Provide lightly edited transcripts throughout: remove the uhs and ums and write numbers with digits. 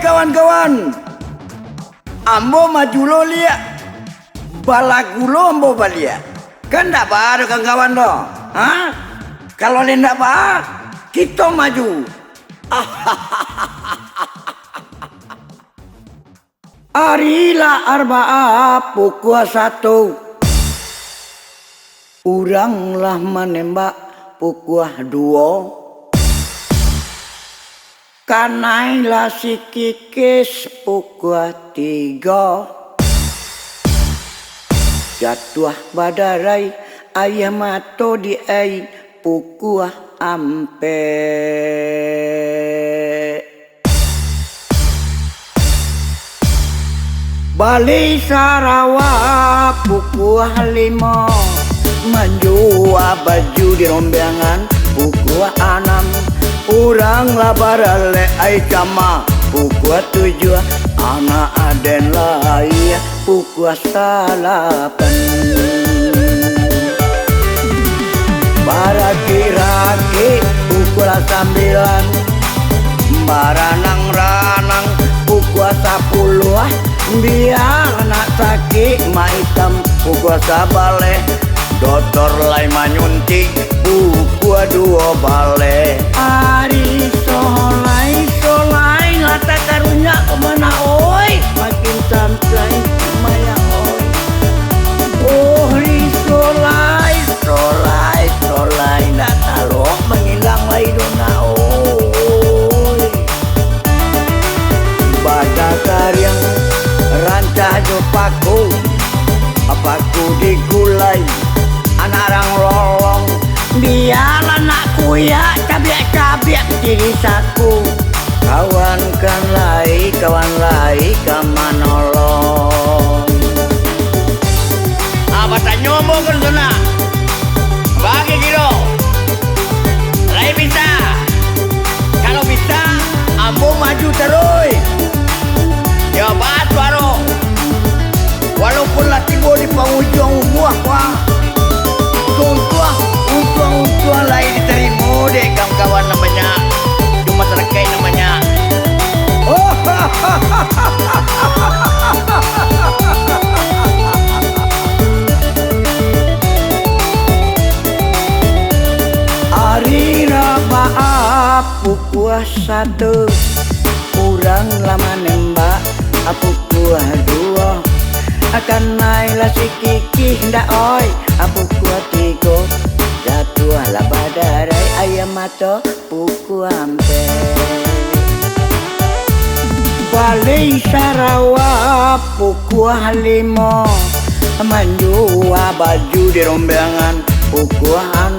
kawan-kawan, ambo maju lo liat, balagulo ambo balia. Kan tak baru kawan-kawan doh, ha? Kalau ndak bah, kita maju. Arila arba'ah pukul 1. Uranglah menembak pukul 2. Kanailah si kikis pukul 3. Jatuh badarai ayam mato di ai pukul ampe. Bali Sarawak pukul 5. Menjual baju di rombangan pukul 6. Urang labarale ai cama pukul 7. Anak aden lai pukul 8. Baraki-raki pukul 9. Baranang-ranang pukul 10. Biar anak sakit maitam pukul 11. Dokter lai manyuntik pukul 2 balik. Ari solai lata karunya kemana oi, makin sampai maya oi. Oh ri solai ndak talok mengilang lai dona oi. Baca karyang rancah jopaku, apaku digulai anak orang lolong. Biar anakku ya cabiak-cabiak diri saku. Kawan lai kamanolong. Apa tak nyomo kan sana? Bagi kilo lai bisa. Kalau bisa ambo maju terus. Ya bat baru. Walaupun lagi gua di penghujung buah untuang lain diterima deh kawan-kawan namanya. Cuma terkait namanya. Hari Rabaah pukul 1. Kurang lama nembak pukul 2. Akan naiklah si kiki ndak oi pukul 3. Jatuhlah badarai ayam mato pukul ampe. Bali Sarawak pukul 5. Menjual baju di rombangan pukul 6.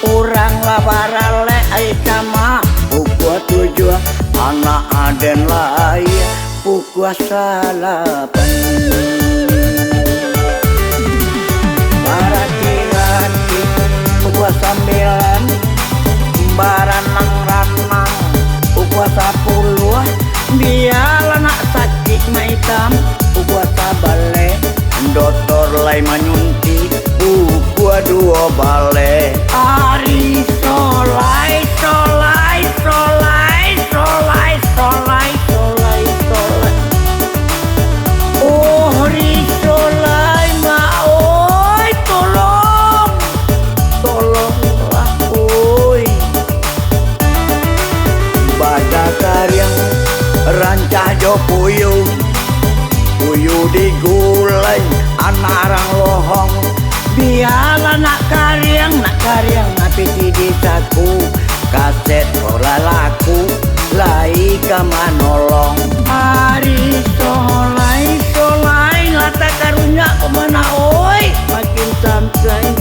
Orang labarale ai sama pukul 7. Anak aden lai pukul 8. Baraki-raki pukul 9. Baranang-ranang pukul 10. Biar anak sakit maitam pukul 11. Dokter lai manyunti pukul 2 balik. Ari solai. Oh ri solai ma oi tolonglah oi. Baca karyang rancah jo puyuh digulai anak orang lohong. Biar anak karyang api di saku. Kaset ora laku lai kamanolong. Hari solai lata karunya kemana oi, makin sampai